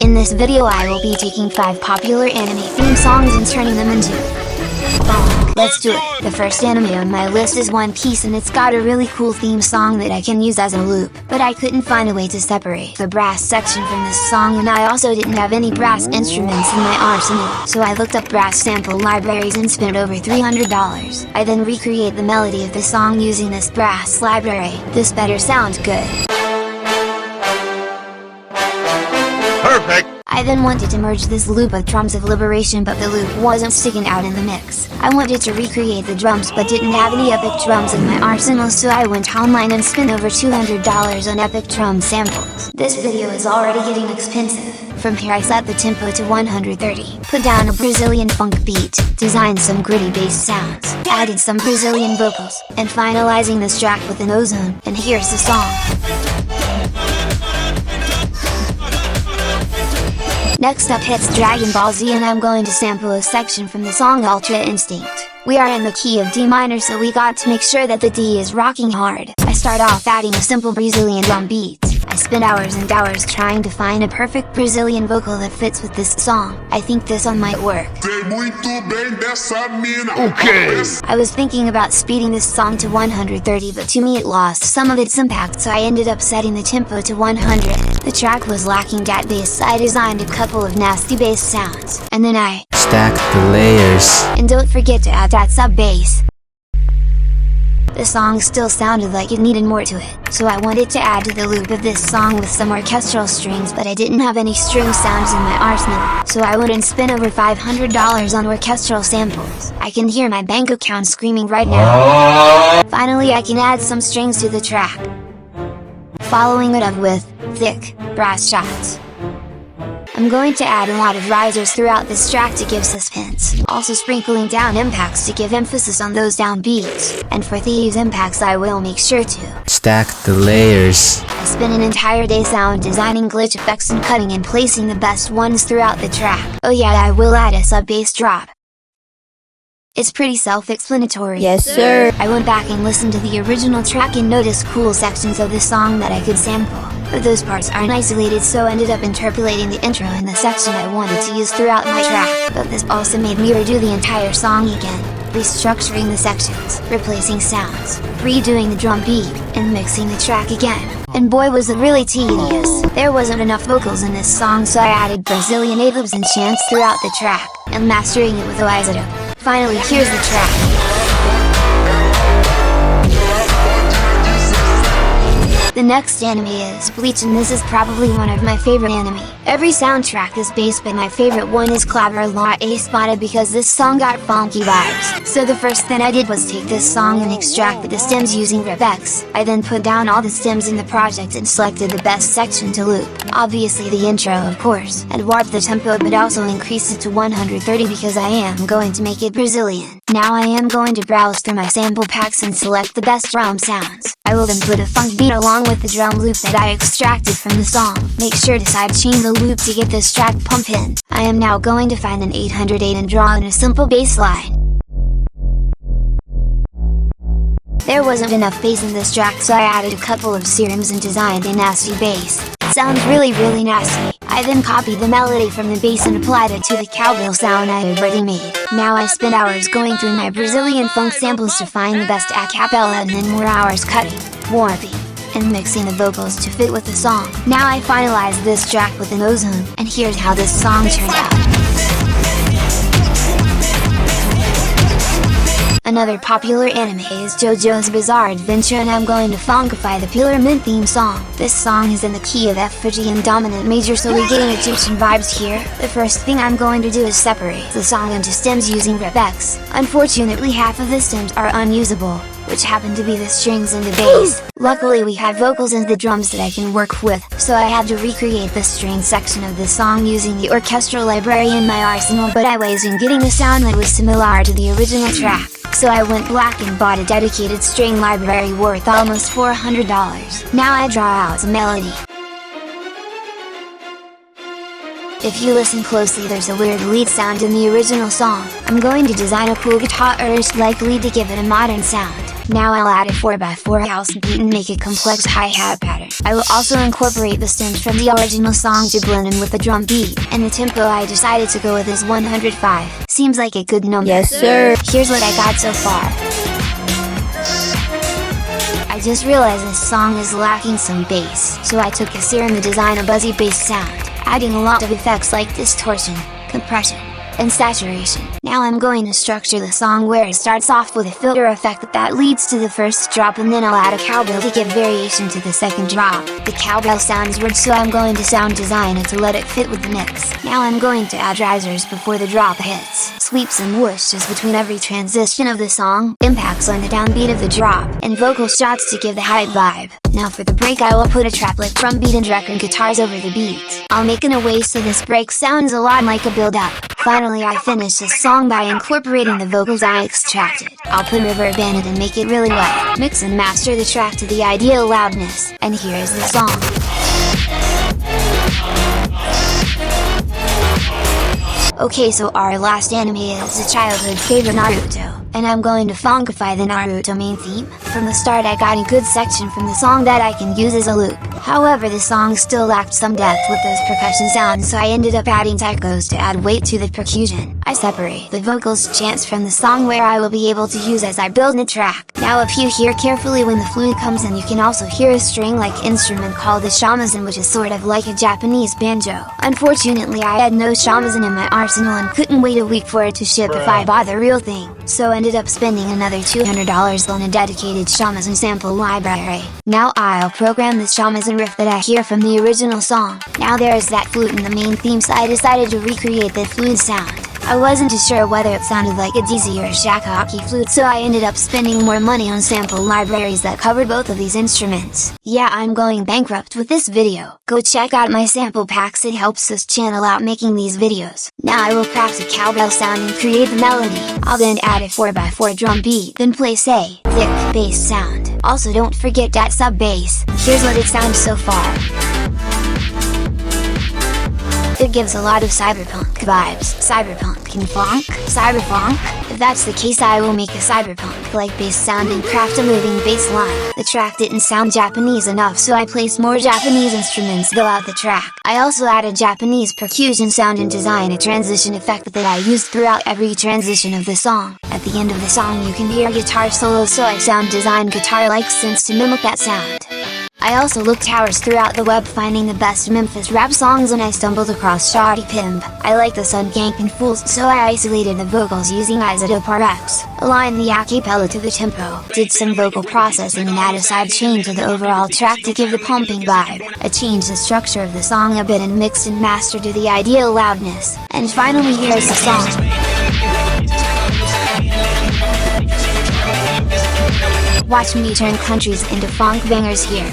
In this video I will be taking 5 popular anime theme songs and turning them into PHONK. Let's do it! The first anime on my list is One Piece, and it's got a really cool theme song that I can use as a loop. But I couldn't find a way to separate the brass section from this song, and I also didn't have any brass instruments in my arsenal. So I looked up brass sample libraries and spent over $300. I then recreate the melody of the song using this brass library. This better sound good. Perfect! I then wanted to merge this loop with Drums of Liberation, but the loop wasn't sticking out in the mix. I wanted to recreate the drums but didn't have any epic drums in my arsenal, so I went online and spent over $200 on epic drum samples. This video is already getting expensive. From here I set the tempo to 130, put down a Brazilian funk beat, designed some gritty bass sounds, added some Brazilian vocals, and finalizing this track with an ozone, and here's the song. Next up hits Dragon Ball Z, and I'm going to sample a section from the song Ultra Instinct. We are in the key of D minor, so we got to make sure that the D is rocking hard. I start off adding a simple Brazilian drum beat. I spent hours and hours trying to find a perfect Brazilian vocal that fits with this song. I think this one might work. Okay! I was thinking about speeding this song to 130, but to me it lost some of its impact, so I ended up setting the tempo to 100. The track was lacking that bass, so I designed a couple of nasty bass sounds, and then I stack the layers. And don't forget to add that sub bass. The song still sounded like it needed more to it, so I wanted to add to the loop of this song with some orchestral strings, but I didn't have any string sounds in my arsenal, so I went and spent over $500 on orchestral samples. I can hear my bank account screaming right now. Finally I can add some strings to the track, following it up with thick brass shots. I'm going to add a lot of risers throughout this track to give suspense, also sprinkling down impacts to give emphasis on those downbeats, and for these impacts I will make sure to stack the layers. I spent an entire day sound designing glitch effects and cutting and placing the best ones throughout the track. Oh yeah, I will add a sub bass drop. It's pretty self-explanatory. Yes, sir. I went back and listened to the original track and noticed cool sections of the song that I could sample, but those parts aren't isolated, so I ended up interpolating the intro in the section I wanted to use throughout my track. But this also made me redo the entire song again, restructuring the sections, replacing sounds, redoing the drum beat, and mixing the track again. And boy was it really tedious. There wasn't enough vocals in this song, so I added Brazilian adlibs and chants throughout the track, and mastering it with Dogeda. Finally, here's the track. The next anime is Bleach, and this is probably one of my favorite anime. Every soundtrack is based, but my favorite one is Clavor La Espada because this song got funky vibes. So the first thing I did was take this song and extract the stems using Remixing. I then put down all the stems in the project and selected the best section to loop. Obviously the intro, of course, and warped the tempo, but also increased it to 130 because I am going to make it Brazilian. Now I am going to browse through my sample packs and select the best drum sounds. I will then put a funk beat along with the drum loop that I extracted from the song. Make sure to sidechain the loop to get this track pumping. I am now going to find an 808 and draw in a simple bass line. There wasn't enough bass in this track, so I added a couple of serums and designed a nasty bass. It sounds really nasty. I then copied the melody from the bass and applied it to the cowbell sound I had already made. Now I spent hours going through my Brazilian funk samples to find the best a cappella, and then more hours cutting, warping, and mixing the vocals to fit with the song. Now I finalized this track with an ozone, and here's how this song turned out. Another popular anime is JoJo's Bizarre Adventure, and I'm going to funkify the Pillar Mint theme song. This song is in the key of F Phrygian dominant major, so we're getting Egyptian vibes here. The first thing I'm going to do is separate the song into stems using Remixing. Unfortunately half of the stems are unusable, which happen to be the strings and the bass. Luckily we have vocals and the drums that I can work with, so I had to recreate the string section of the song using the orchestral library in my arsenal, but I wasn't getting a sound that was similar to the original track. So I went black and bought a dedicated string library worth almost $400. Now I draw out a melody. If you listen closely, there's a weird lead sound in the original song. I'm going to design a cool guitar-ish like lead to give it a modern sound. Now I'll add a 4x4 house beat and make a complex hi-hat pattern. I will also incorporate the synth from the original song to blend in with the drum beat, and the tempo I decided to go with is 105. Seems like a good number. Yes, sir. Here's what I got so far. I just realized this song is lacking some bass, so I took a serum to design a buzzy bass sound, adding a lot of effects like distortion, compression, and saturation. Now I'm going to structure the song where it starts off with a filter effect that leads to the first drop, and then I'll add a cowbell to give variation to the second drop. The cowbell sounds weird, so I'm going to sound design it to let it fit with the mix. Now I'm going to add risers before the drop hits, sweeps and whooshes between every transition of the song, impacts on the downbeat of the drop, and vocal shots to give the hype vibe. Now for the break I will put a traplet from beat and record guitars over the beat. I'll make an away so this break sounds a lot like a build-up. Finally I finish this song by incorporating the vocals I extracted. I'll put reverb in it and make it really wet. Mix and master the track to the ideal loudness, and here is the song. Okay, so our last anime is a childhood favorite, Naruto, and I'm going to funkify the Naruto main theme. From the start I got a good section from the song that I can use as a loop. However, the song still lacked some depth with those percussion sounds, so I ended up adding taikos to add weight to the percussion. I separate the vocals chants from the song where I will be able to use as I build the track. Now if you hear carefully when the flute comes in, you can also hear a string-like instrument called the shamisen, which is sort of like a Japanese banjo. Unfortunately I had no shamisen in my arsenal and couldn't wait a week for it to ship if I bought the real thing, so ended up spending another $200 on a dedicated shamisen sample library. Now I'll program the shamisen riff that I hear from the original song. Now there is that flute in the main theme, so I decided to recreate the flute sound. I wasn't too sure whether it sounded like a DZ or a shakuhachi flute, so I ended up spending more money on sample libraries that covered both of these instruments. Yeah, I'm going bankrupt with this video. Go check out my sample packs, it helps this channel out making these videos. Now I will craft a cowbell sound and create the melody. I'll then add a 4x4 drum beat, then place a thick bass sound. Also don't forget that sub bass. Here's what it sounds so far. It gives a lot of cyberpunk vibes. Cyberpunk and funk? Cyberpunk? If that's the case, I will make a cyberpunk-like bass sound and craft a moving bass line. The track didn't sound Japanese enough, so I placed more Japanese instruments throughout the track. I also added Japanese percussion sound and design a transition effect that I used throughout every transition of the song. At the end of the song you can hear guitar solos, so I sound designed guitar-like synths to mimic that sound. I also looked hours throughout the web finding the best Memphis rap songs when I stumbled across Shawty Pimp. I like the Sun Gank and Fools, so I isolated the vocals using Isotope RX, aligned the acapella to the tempo, did some vocal processing and added a side chain to the overall track to give the pumping vibe. I changed the structure of the song a bit and mixed and mastered to the ideal loudness. And finally here's the song. Watch me turn countries into funk bangers here.